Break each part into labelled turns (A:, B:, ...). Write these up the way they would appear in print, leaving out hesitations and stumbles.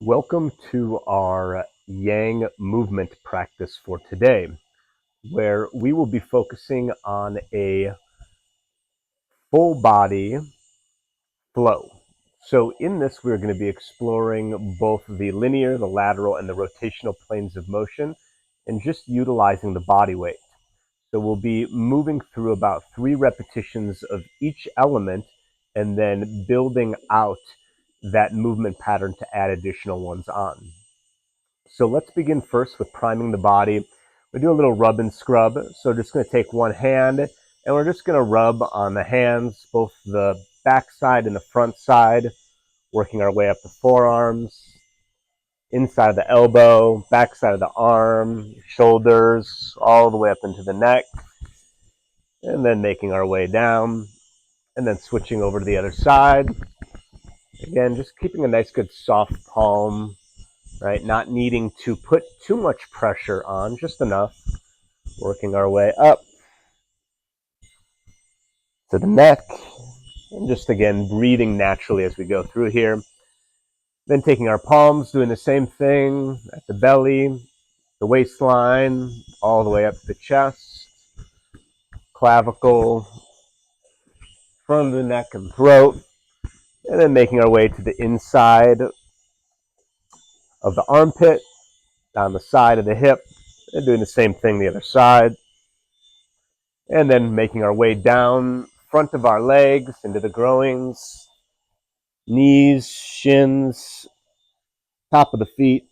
A: Welcome to our Yang movement practice for today, where we will be focusing on a full body flow. So in this, we're going to be exploring both the linear, the lateral, and the rotational planes of motion, and just utilizing the body weight. So we'll be moving through about 3 repetitions of each element and then building out that movement pattern to add additional ones on. So let's begin first with priming the body. We do a little rub and scrub. So just going to take one hand and we're just going to rub on the hands, both the back side and the front side, working our way up the forearms, inside of the elbow, back side of the arm, shoulders, all the way up into the neck, and then making our way down, and then switching over to the other side. Again, just keeping a nice good soft palm, right? Not needing to put too much pressure on, just enough. Working our way up to the neck, and just again breathing naturally as we go through here. Then taking our palms, doing the same thing at the belly, the waistline, all the way up to the chest, clavicle, front of the neck and throat, and then making our way to the inside of the armpit, down the side of the hip, and doing the same thing the other side. And then making our way down front of our legs into the groins, knees, shins, top of the feet,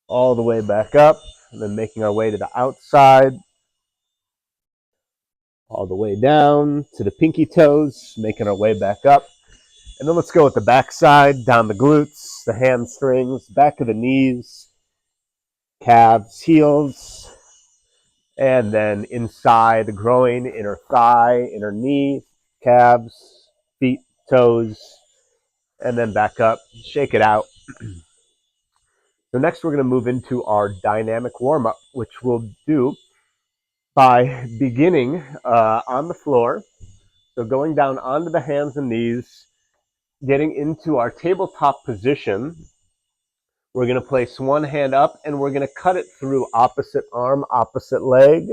A: all the way back up, and then making our way to the outside, all the way down to the pinky toes, making our way back up. And then let's go with the back side, down the glutes, the hamstrings, back of the knees, calves, heels, and then inside the groin, inner thigh, inner knee, calves, feet, toes, and then back up, shake it out. So next we're going to move into our dynamic warm-up, which we'll do by beginning on the floor. So going down onto the hands and knees, getting into our tabletop position. We're going to place one hand up and we're going to cut it through opposite arm, opposite leg,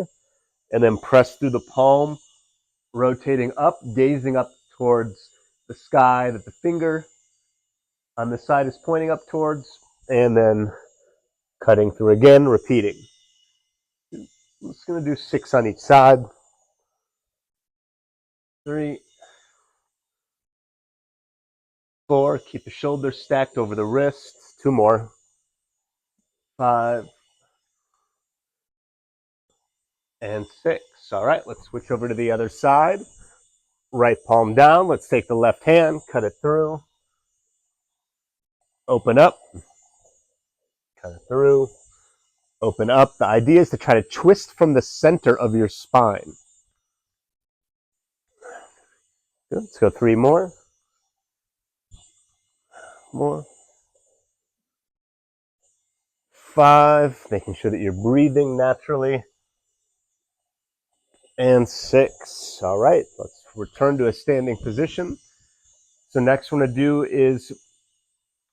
A: and then press through the palm, rotating up, gazing up towards the sky that the finger on the side is pointing up towards, and then cutting through again, repeating. I'm just going to do 6 on each side. 3, 4, keep the shoulders stacked over the wrists. 2 more. 5, and 6. All right, let's switch over to the other side. Right palm down. Let's take the left hand, cut it through. Open up, cut it through. Open up. The idea is to try to twist from the center of your spine. Good. Let's go 3 more. More. 5, making sure that you're breathing naturally. And 6. All right, let's return to a standing position. So next what we're going to do is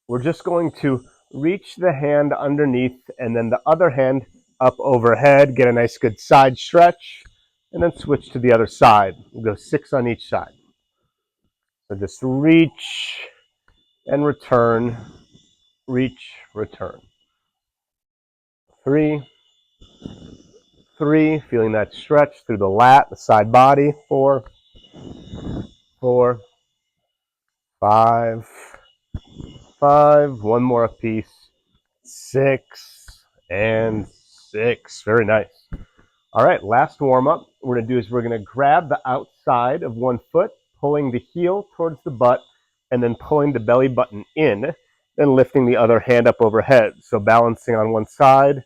A: we're just going to reach the hand underneath and then the other hand up overhead, get a nice good side stretch, and then switch to the other side. We'll go 6 on each side. So just reach and return, reach, return. 3, 3, feeling that stretch through the lat, the side body. 4, 4, 5, 5, one more apiece. 6 and 6. Very nice. All right, last warm up. What we're going to do is we're going to grab the outside of one foot, pulling the heel towards the butt, and then pulling the belly button in, then lifting the other hand up overhead. So balancing on one side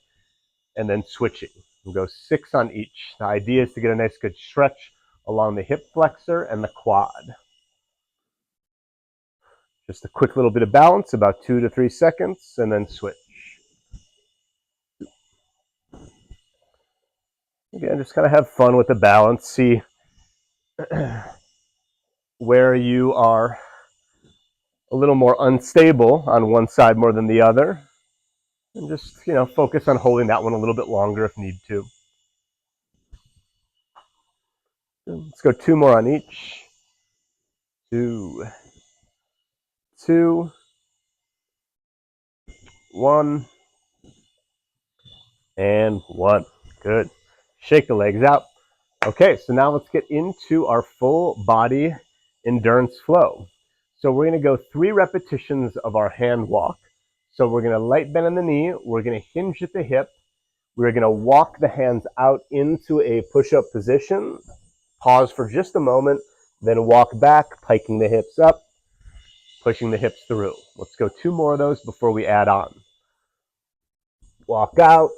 A: and then switching. We'll go 6 on each. The idea is to get a nice good stretch along the hip flexor and the quad. Just a quick little bit of balance, about 2 to 3 seconds, and then switch. Again, just kind of have fun with the balance. See where you are a little more unstable on one side more than the other. And just, focus on holding that one a little bit longer if need to. Let's go 2 more on each. 2, 2, 1, and 1. Good. Shake the legs out. Okay, so now let's get into our full body endurance flow. So we're going to go 3 repetitions of our hand walk. So we're going to light bend in the knee. We're going to hinge at the hip. We're going to walk the hands out into a push-up position. Pause for just a moment, then walk back, piking the hips up, pushing the hips through. Let's go 2 more of those before we add on. Walk out,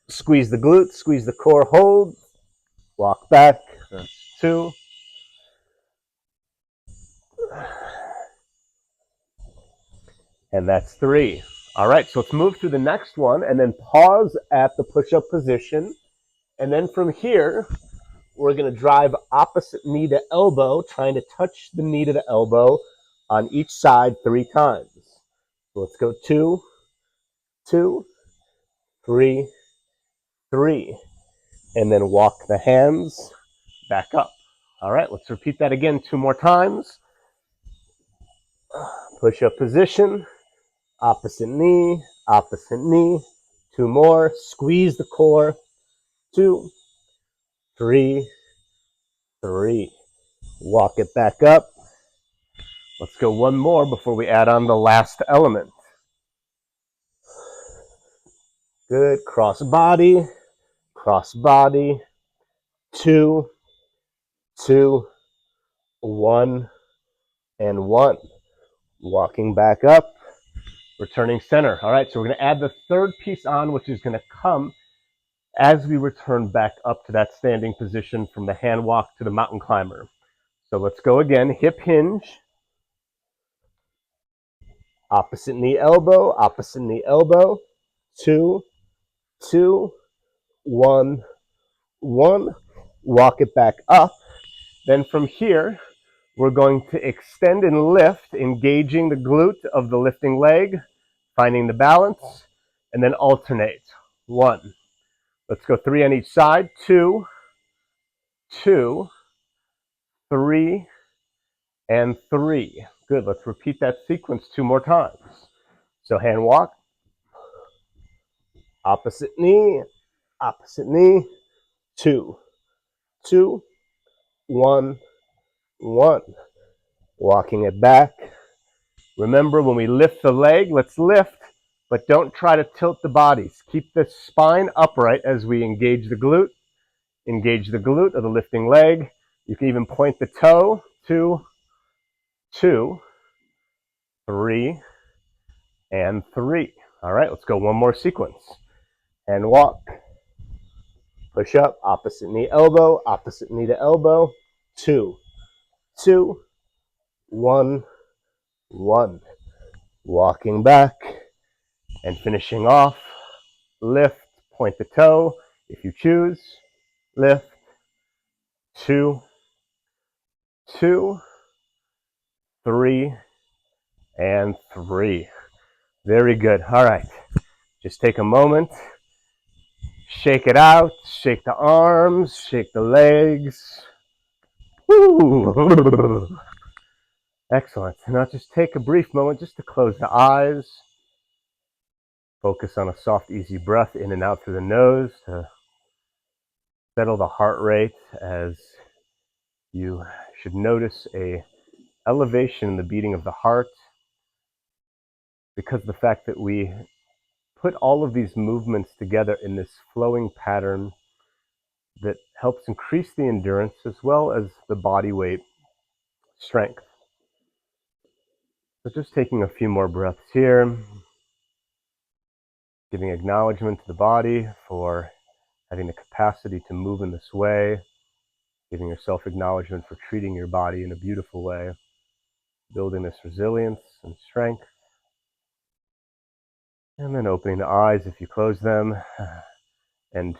A: squeeze the glutes, squeeze the core, hold, walk back. That's 2. And that's 3. All right, so let's move to the next one and then pause at the push-up position. And then from here, we're going to drive opposite knee to elbow, trying to touch the knee to the elbow on each side 3 times. So let's go 2, 2, 3, 3. And then walk the hands back up. All right, let's repeat that again 2 more times. Push-up position, opposite knee, 2 more, squeeze the core, 2, 3, 3. Walk it back up. Let's go 1 more before we add on the last element. Good, cross body, 2, 2, 1, and 1. Walking back up, returning center. All right, so we're going to add the third piece on, which is going to come as we return back up to that standing position from the hand walk to the mountain climber. So let's go again. Hip hinge, opposite knee elbow, 2, 2, 1, 1. Walk it back up. Then from here, we're going to extend and lift, engaging the glute of the lifting leg, finding the balance, and then alternate. 1. Let's go 3 on each side. 2, 2, 3, and 3. Good. Let's repeat that sequence 2 more times. So hand walk, opposite knee, 2, 2, 1, 1. Walking it back. Remember, when we lift the leg, let's lift, but don't try to tilt the bodies. Keep the spine upright as we engage the glute. Engage the glute of the lifting leg. You can even point the toe. 2, 2, 3, and 3. All right, let's go 1 more sequence. And walk. Push up, opposite knee to elbow. 2, 2, 1, 1. Walking back and finishing off. Lift, point the toe if you choose. Lift. 2, 2, 3, and 3. Very good. All right. Just take a moment. Shake it out. Shake the arms. Shake the legs. Woo! Excellent. Now just take a brief moment just to close the eyes. Focus on a soft, easy breath in and out through the nose to settle the heart rate, as you should notice a elevation in the beating of the heart, because of the fact that we put all of these movements together in this flowing pattern that helps increase the endurance as well as the body weight strength. So just taking a few more breaths here, giving acknowledgement to the body for having the capacity to move in this way, giving yourself acknowledgement for treating your body in a beautiful way, building this resilience and strength. And then opening the eyes if you close them, and